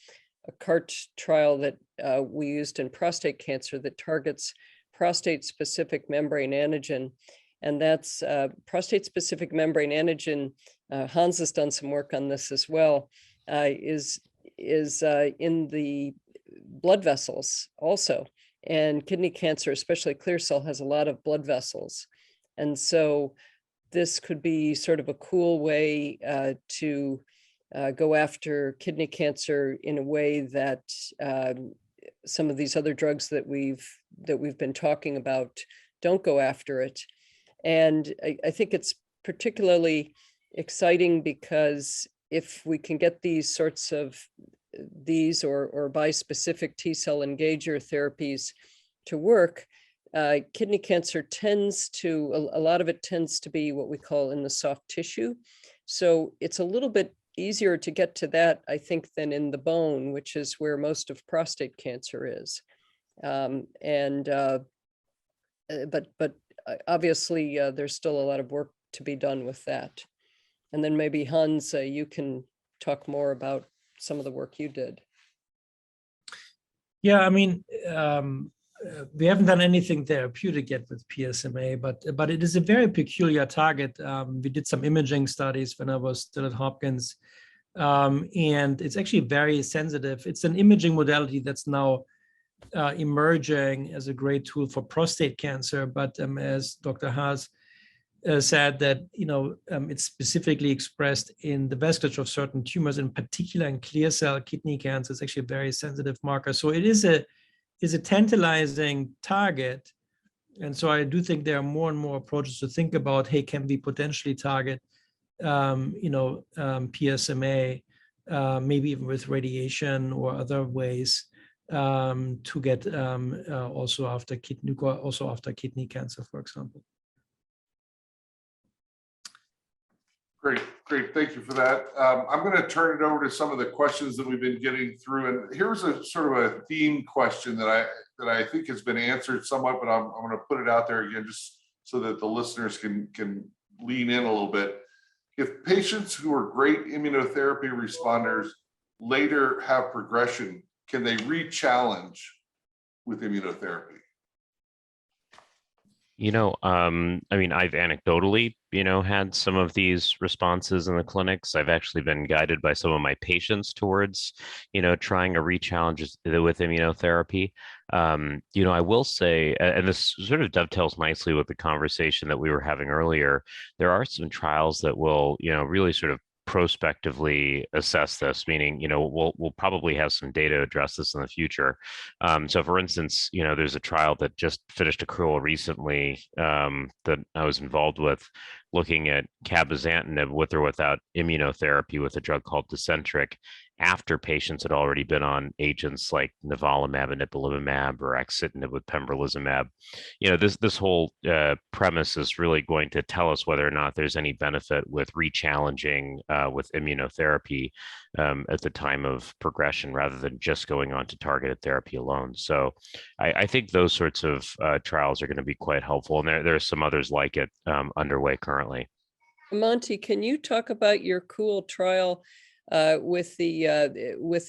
a CAR trial that we used in prostate cancer that targets prostate-specific membrane antigen. And that's prostate-specific membrane antigen. Hans has done some work on this as well, is in the blood vessels also. And kidney cancer, especially clear cell, has a lot of blood vessels. And so this could be sort of a cool way to go after kidney cancer in a way that some of these other drugs that we've been talking about don't go after it. And I think it's particularly exciting because if we can get these sorts of or bispecific T cell engager therapies to work, kidney cancer a lot of it tends to be what we call in the soft tissue. So it's a little bit easier to get to that, I think, than in the bone, which is where most of prostate cancer is. But obviously there's still a lot of work to be done with that. And then maybe Hans, you can talk more about some of the work you did. Yeah, I mean, we haven't done anything therapeutic yet with PSMA, but it is a very peculiar target. We did some imaging studies when I was still at Hopkins, and it's actually very sensitive. It's an imaging modality that's now emerging as a great tool for prostate cancer, but as Dr. Haas said, that it's specifically expressed in the vasculature of certain tumors, in particular in clear cell kidney cancer. It's actually a very sensitive marker. So it is a tantalizing target. And so I do think there are more and more approaches to think about, hey, can we potentially target PSMA, maybe even with radiation or other ways to get also after kidney cancer, for example. Great. Thank you for that. I'm going to turn it over to some of the questions that we've been getting through. And here's a sort of a theme question that I think has been answered somewhat, but I'm going to put it out there again just so that the listeners can lean in a little bit. If patients who are great immunotherapy responders later have progression, can they re-challenge with immunotherapy? I mean, I've anecdotally, had some of these responses in the clinics. I've actually been guided by some of my patients towards, trying a re-challenge with immunotherapy. I will say, and this sort of dovetails nicely with the conversation that we were having earlier, there are some trials that will, really sort of prospectively assess this, meaning, we'll probably have some data to address this in the future. So for instance, there's a trial that just finished accrual recently that I was involved with, looking at cabozantinib with or without immunotherapy with a drug called Tecentriq. after patients had already been on agents like nivolumab and ipilimumab or axitinib with pembrolizumab. This whole premise is really going to tell us whether or not there's any benefit with rechallenging with immunotherapy at the time of progression, rather than just going on to targeted therapy alone. So I think those sorts of trials are going to be quite helpful, and there are some others like it underway currently. Monty, can you talk about your cool trial with the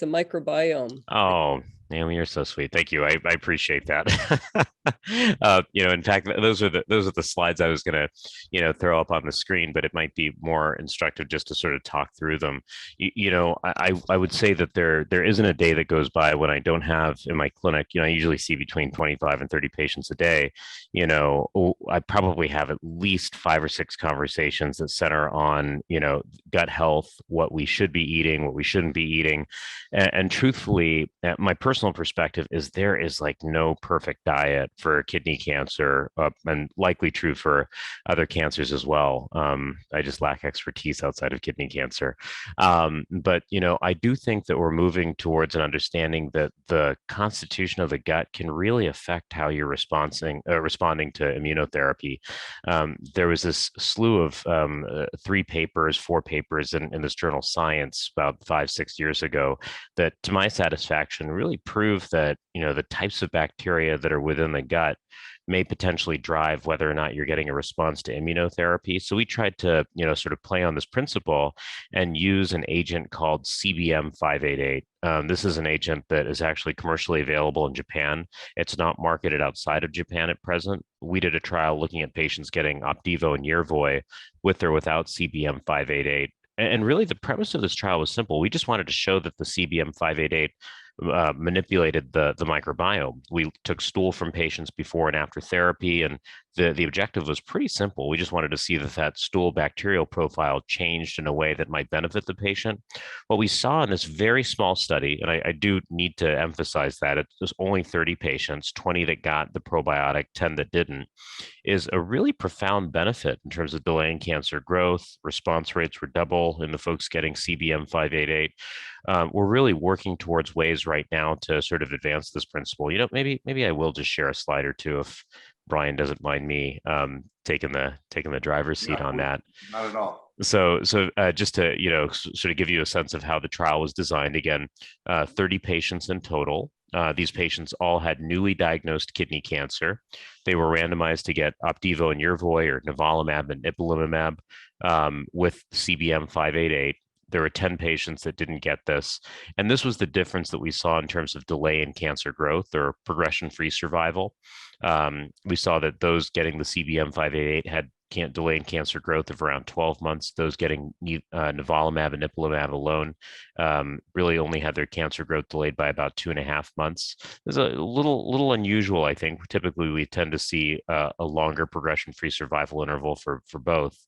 microbiome? Oh, Naomi, you're so sweet. Thank you. I appreciate that. In fact, those are the slides I was going to, throw up on the screen, but it might be more instructive just to sort of talk through them. I would say that there isn't a day that goes by when I don't have in my clinic, I usually see between 25 and 30 patients a day. I probably have at least 5 or 6 conversations that center on, gut health, what we should be eating, what we shouldn't be eating. And truthfully, my personal perspective is there is like no perfect diet for kidney cancer, and likely true for other cancers as well. I just lack expertise outside of kidney cancer. But I do think that we're moving towards an understanding that the constitution of the gut can really affect how you're responding to immunotherapy. There was this slew of 4 papers in this journal Science about 5-6 years ago that, to my satisfaction, really prove that the types of bacteria that are within the gut may potentially drive whether or not you're getting a response to immunotherapy. So we tried to sort of play on this principle and use an agent called CBM-588. This is an agent that is actually commercially available in Japan. It's not marketed outside of Japan at present. We did a trial looking at patients getting Opdivo and Yervoy with or without CBM-588. And really, the premise of this trial was simple. We just wanted to show that the CBM-588 manipulated the microbiome. We took stool from patients before and after therapy, and the objective was pretty simple. We just wanted to see that stool bacterial profile changed in a way that might benefit the patient. What we saw in this very small study, and I do need to emphasize that it was only 30 patients, 20 that got the probiotic, 10 that didn't, is a really profound benefit in terms of delaying cancer growth. Response rates were double in the folks getting CBM-588. We're really working towards ways right now to sort of advance this principle. Maybe I will just share a slide or two if Brian doesn't mind me taking the driver's seat on that. Not at all. So just to sort of give you a sense of how the trial was designed. Again, 30 patients in total. These patients all had newly diagnosed kidney cancer. They were randomized to get Opdivo and Yervoy or nivolumab and ipilimumab with CBM-588. There were 10 patients that didn't get this. And this was the difference that we saw in terms of delay in cancer growth or progression-free survival. We saw that those getting the CBM-588 had delay in cancer growth of around 12 months. Those getting nivolumab and ipilimumab alone really only had their cancer growth delayed by about 2.5 months. It's a little unusual, I think. Typically, we tend to see a longer progression-free survival interval for both.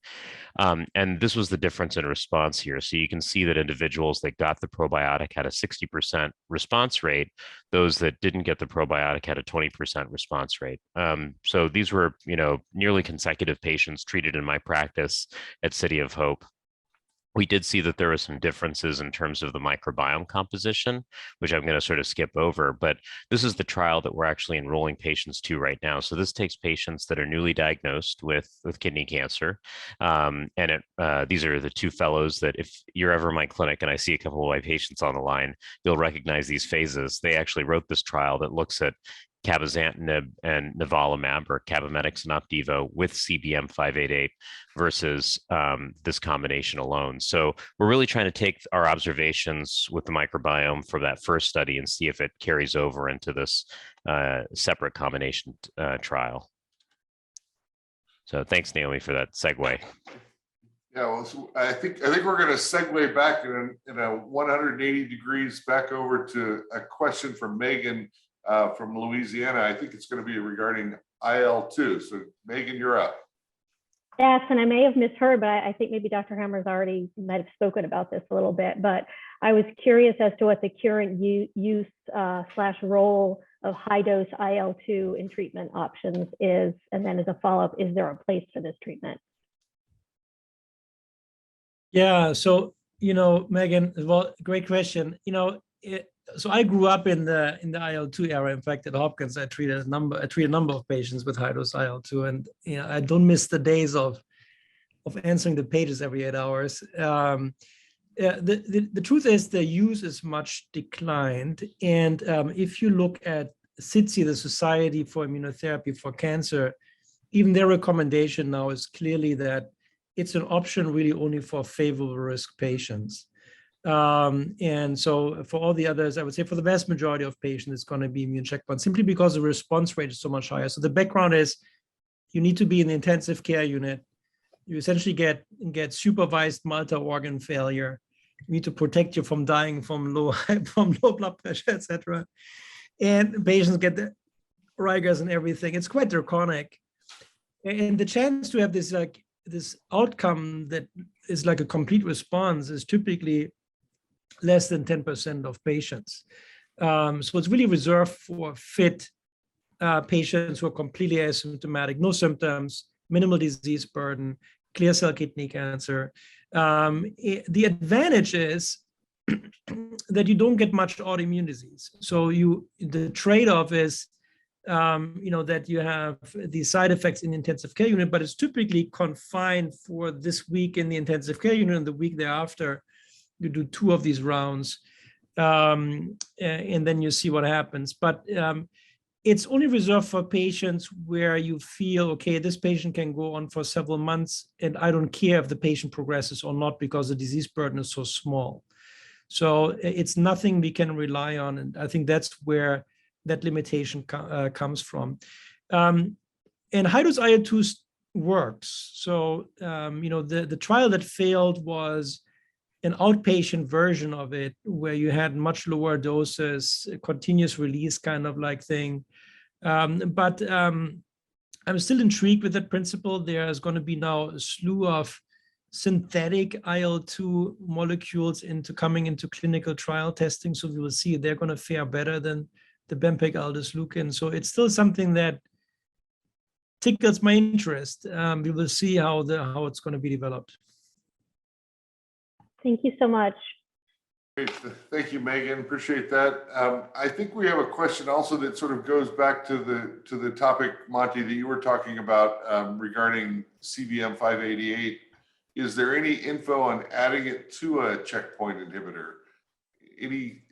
And this was the difference in response here. So you can see that individuals that got the probiotic had a 60% response rate. Those that didn't get the probiotic had a 20% response rate. So these were, nearly consecutive patients treated in my practice at City of Hope. We did see that there were some differences in terms of the microbiome composition, which I'm going to sort of skip over, but this is the trial that we're actually enrolling patients to right now. So this takes patients that are newly diagnosed with kidney cancer. These are the 2 fellows that if you're ever in my clinic and I see a couple of my patients on the line, you'll recognize these phases. They actually wrote this trial that looks at cabozantinib and nivolumab, or Cabometyx and Opdivo, with CBM-588 versus this combination alone. So we're really trying to take our observations with the microbiome from that first study and see if it carries over into this separate combination trial. So thanks, Naomi, for that segue. Yeah, well, so I think we're going to segue back in a 180 degrees back over to a question from Megan from Louisiana. I think it's going to be regarding IL-2. So Megan, you're up. Yes, and I may have misheard, but I think maybe Dr. Hammer's already might have spoken about this a little bit, but I was curious as to what the current use / role of high-dose IL-2 in treatment options is, and then as a follow-up, is there a place for this treatment? Yeah, so Megan, well, great question. So I grew up in the IL-2 era. In fact, at Hopkins, I treated a number of patients with high-dose IL-2, and I don't miss the days of answering the pages every 8 hours. The truth is the use is much declined, and if you look at SITC, the Society for Immunotherapy for Cancer, even their recommendation now is clearly that it's an option really only for favorable risk patients. And so for all the others, I would say for the vast majority of patients, it's going to be immune checkpoint simply because the response rate is so much higher. So the background is you need to be in the intensive care unit. You essentially get supervised multi-organ failure. You need to protect you from dying from low blood pressure, etc. And patients get the rigors and everything. It's quite draconic. And the chance to have this outcome that is like a complete response is typically less than 10% of patients. So it's really reserved for fit patients who are completely asymptomatic, no symptoms, minimal disease burden, clear cell kidney cancer. The advantage is that you don't get much autoimmune disease. So the trade-off is that you have the side effects in the intensive care unit, but it's typically confined for this week in the intensive care unit, and the week thereafter, you do 2 of these rounds, and then you see what happens. But it's only reserved for patients where you feel, okay, this patient can go on for several months, and I don't care if the patient progresses or not because the disease burden is so small. So it's nothing we can rely on, and I think that's where that limitation comes from. And high-dose IL-2 works. So, the trial that failed was an outpatient version of it where you had much lower doses, a continuous release kind of like thing. But I'm still intrigued with that principle. There's going to be now a slew of synthetic IL-2 molecules coming into clinical trial testing. So we will see they're going to fare better than the Bempeg aldesleukin. So it's still something that tickles my interest. We will see how it's going to be developed. Thank you so much. Great. Thank you, Megan. Appreciate that. I think we have a question also that sort of goes back to the topic, Monty, that you were talking about regarding CBM 588. Is there any info on adding it to a checkpoint inhibitor? Any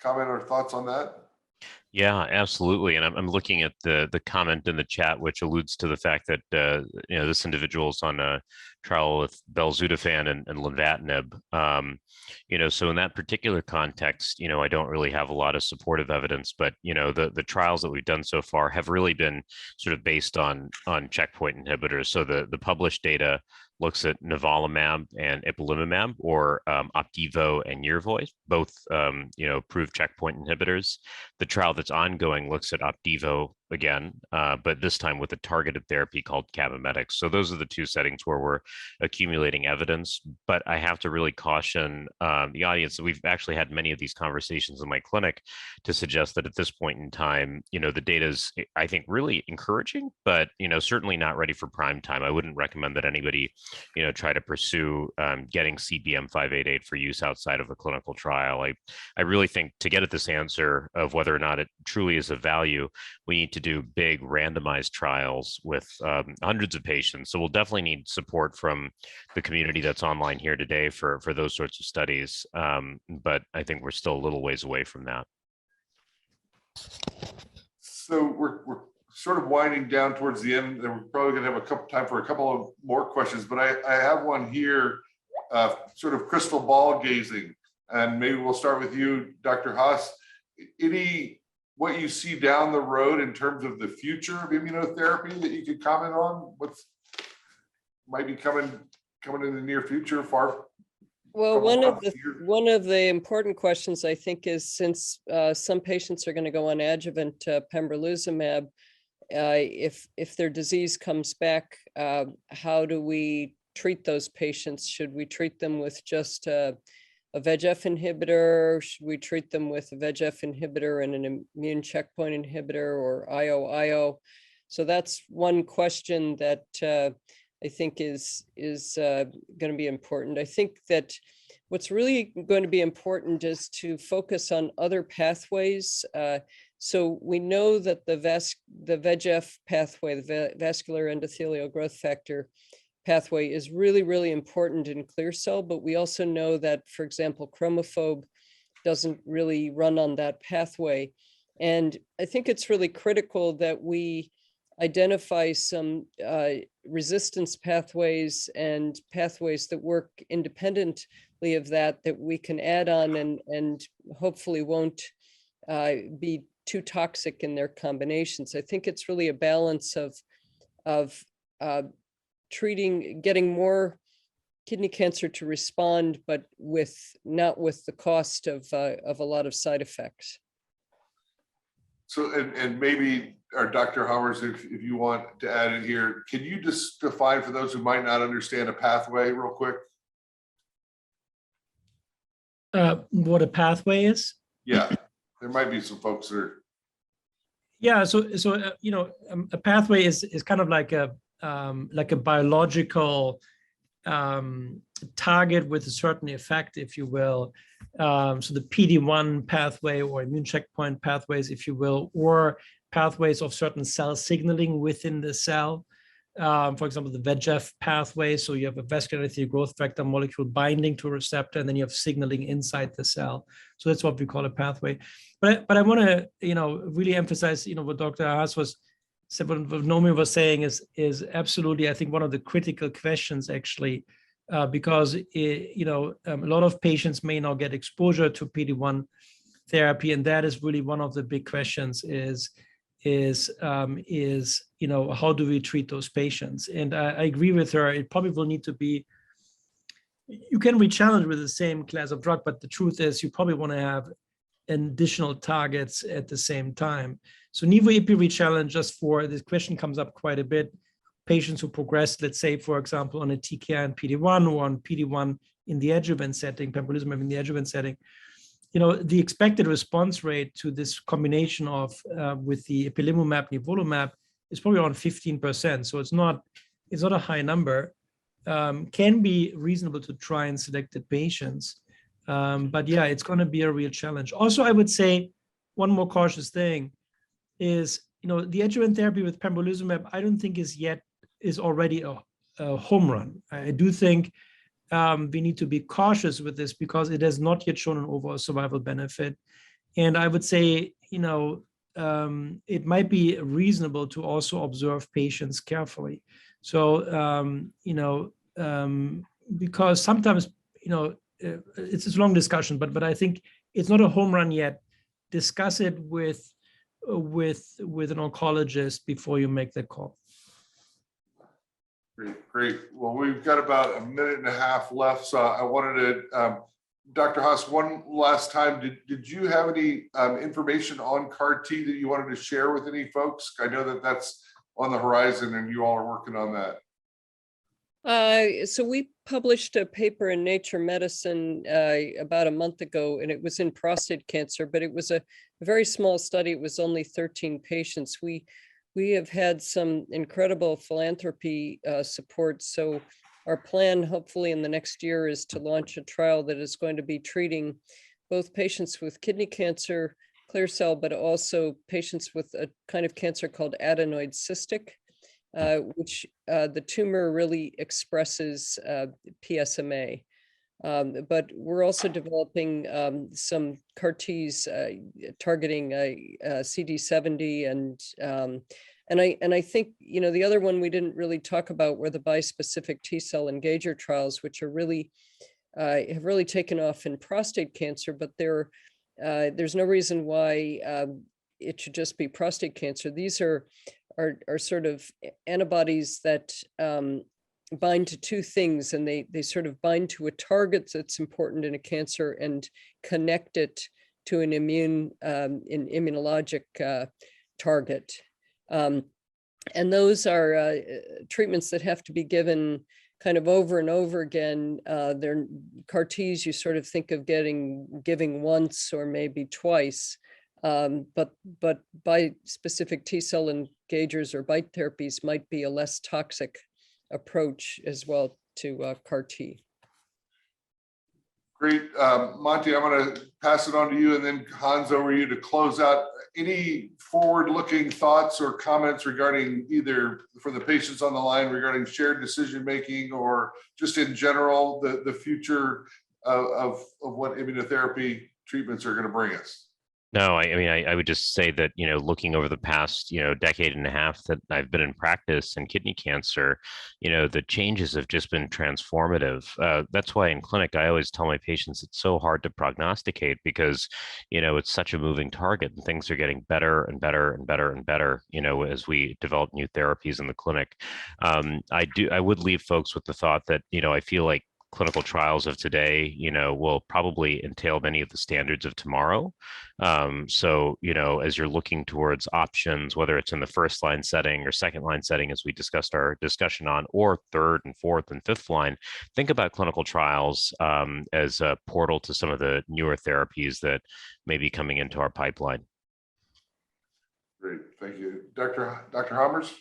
comment or thoughts on that? Yeah, absolutely. And I'm looking at the comment in the chat, which alludes to the fact that this individual is on a trial with belzutifan and lenvatinib. So in that particular context, I don't really have a lot of supportive evidence, but the trials that we've done so far have really been sort of based on checkpoint inhibitors. So the published data looks at nivolumab and ipilimumab, or Opdivo and Yervoy, both approved checkpoint inhibitors. The trial that's ongoing looks at Opdivo again, but this time with a targeted therapy called Cabometyx. So those are the 2 settings where we're accumulating evidence. But I have to really caution the audience that we've actually had many of these conversations in my clinic to suggest that at this point in time, the data is, I think, really encouraging, but certainly not ready for prime time. I wouldn't recommend that anybody try to pursue getting CBM 588 for use outside of a clinical trial. I really think to get at this answer of whether or not it truly is of value, we need to do big randomized trials with hundreds of patients. So we'll definitely need support from the community that's online here today for those sorts of studies. But I think we're still a little ways away from that. So we're sort of winding down towards the end, and we're probably going to have time for a couple of more questions, but I have one here, sort of crystal ball gazing, and maybe we'll start with you, Dr. Haas. What you see down the road in terms of the future of immunotherapy that you could comment on? What might be coming in the near future? Well, one of the important questions, I think, is since some patients are going to go on adjuvant pembrolizumab, if their disease comes back, how do we treat those patients? Should we treat them with just a VEGF inhibitor? Should we treat them with a VEGF inhibitor and an immune checkpoint inhibitor, or IO? So that's one question that I think is going to be important. I think that what's really going to be important is to focus on other pathways. So we know that the VEGF pathway, the vascular endothelial growth factor pathway, is really, really important in clear cell, but we also know that, for example, chromophobe doesn't really run on that pathway. And I think it's really critical that we identify some resistance pathways and pathways that work independently of that we can add on and hopefully won't be too toxic in their combinations. I think it's really a balance of getting more kidney cancer to respond, but not with the cost of a lot of side effects. So, and maybe, or Dr. Howers, if you want to add in here, can you just define for those who might not understand a pathway real quick? What a pathway is? Yeah, there might be some folks that are. Yeah, so a pathway is kind of like a biological target with a certain effect, if you will. So the PD-1 pathway or immune checkpoint pathways, if you will, or pathways of certain cell signaling within the cell. For example, the VEGF pathway. So you have a vascular endothelial growth factor molecule binding to a receptor, and then you have signaling inside the cell. So that's what we call a pathway. But I want to really emphasize what Dr. Haas said, what Naomi was saying is absolutely, I think, one of the critical questions actually, because a lot of patients may not get exposure to PD-1 therapy, and that is really one of the big questions is how do we treat those patients? And I agree with her. It probably will need to be, you can re-challenge with the same class of drug, but the truth is you probably want to have additional targets at the same time. So nivo-ipi re-challenge, just for this question comes up quite a bit. Patients who progress, let's say, for example, on a TKI PD-1 or on PD-1 in the adjuvant setting, pembrolizumab in the adjuvant setting, the expected response rate to this combination of with the ipilimumab, nivolumab is probably around 15%. So it's not a high number. Can be reasonable to try in selected patients. But yeah, it's going to be a real challenge. Also, I would say one more cautious thing is, the adjuvant therapy with pembrolizumab, I don't think is already a home run. I do think we need to be cautious with this because it has not yet shown an overall survival benefit. And I would say, it might be reasonable to also observe patients carefully. So, because sometimes, it's a long discussion, but I think it's not a home run yet. Discuss it with an oncologist before you make the call. Great. Well, we've got about a minute and a half left, so I wanted to, Dr. Haas, one last time, did you have any information on CAR T that you wanted to share with any folks? I know that that's on the horizon and you all are working on that. So we published a paper in Nature Medicine about a month ago, and it was in prostate cancer, but it was a very small study. It was only 13 patients. We have had some incredible philanthropy support. So our plan, hopefully in the next year, is to launch a trial that is going to be treating both patients with kidney cancer, clear cell, but also patients with a kind of cancer called adenoid cystic, which the tumor really expresses PSMA. But we're also developing some CAR Ts targeting CD70 and I think the other one we didn't really talk about were the bispecific T-cell engager trials, which are really have really taken off in prostate cancer, but there's no reason why it should just be prostate cancer. These are sort of antibodies that bind to two things, and they sort of bind to a target that's important in a cancer and connect it to an immunologic target. And those are treatments that have to be given kind of over and over again. They're CAR Ts you sort of think of giving once or maybe twice. But bispecific T-cell engagers or BiTE therapies might be a less toxic approach as well to CAR T. Great. Monty, I'm going to pass it on to you, and then Hans, over you to close out. Any forward-looking thoughts or comments regarding either for the patients on the line regarding shared decision-making, or just in general, the future of what immunotherapy treatments are going to bring us? No, I mean, I would just say that, looking over the past, decade and a half that I've been in practice in kidney cancer, the changes have just been transformative. That's why in clinic, I always tell my patients it's so hard to prognosticate, because, it's such a moving target, and things are getting better and better and better and better, as we develop new therapies in the clinic. I would leave folks with the thought that, I feel like clinical trials of today, will probably entail many of the standards of tomorrow. So, as you're looking towards options, whether it's in the first line setting or second line setting, as we discussed our discussion on, or third and fourth and fifth line, think about clinical trials as a portal to some of the newer therapies that may be coming into our pipeline. Great, thank you. Dr. Hammers?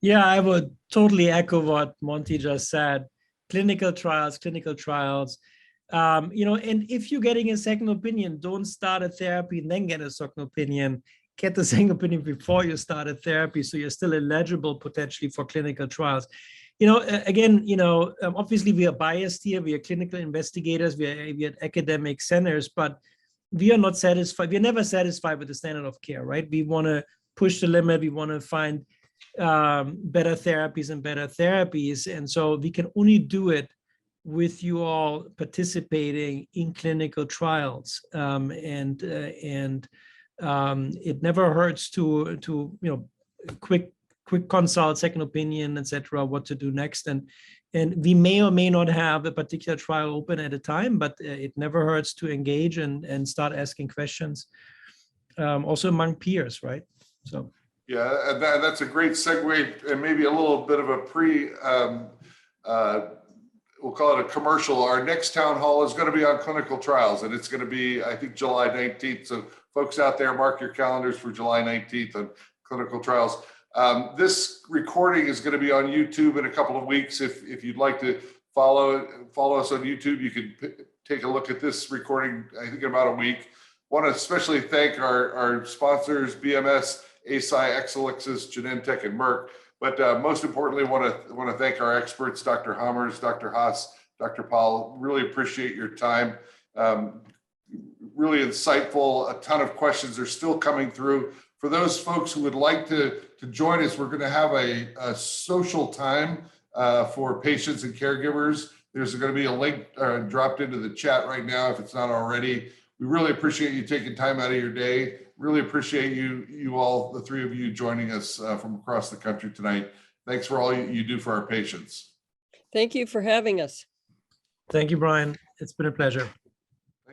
Yeah, I would totally echo what Monty just said. Clinical trials. And if you're getting a second opinion, don't start a therapy and then get a second opinion. Get the second opinion before you start a therapy, so you're still eligible potentially for clinical trials. Obviously we are biased here. We are clinical investigators. We are at academic centers, but we are not satisfied. We're never satisfied with the standard of care, right? We want to push the limit. We want to find better therapies. And so we can only do it with you all participating in clinical trials. It never hurts to quick consult, second opinion, etc., what to do next. And we may or may not have a particular trial open at a time, but it never hurts to engage and start asking questions, also among peers, right? So. Yeah, and that's a great segue, and maybe a little bit of a we'll call it a commercial. Our next town hall is going to be on clinical trials, and it's going to be, I think, July 19th. So folks out there, mark your calendars for July 19th on clinical trials. This recording is going to be on YouTube in a couple of weeks. If you'd like to follow us on YouTube, you can take a look at this recording, I think, in about a week. Want to especially thank our sponsors, BMS, ASI, Exelixis, Genentech, and Merck. But most importantly, want to thank our experts, Dr. Hammers, Dr. Haas, Dr. Pal. Really appreciate your time. Really insightful. A ton of questions are still coming through. For those folks who would like to join us, we're going to have a social time for patients and caregivers. There's going to be a link dropped into the chat right now if it's not already. We really appreciate you taking time out of your day. Really appreciate you all, the three of you, joining us from across the country tonight. Thanks for all you do for our patients. Thank you for having us. Thank you, Brian. It's been a pleasure.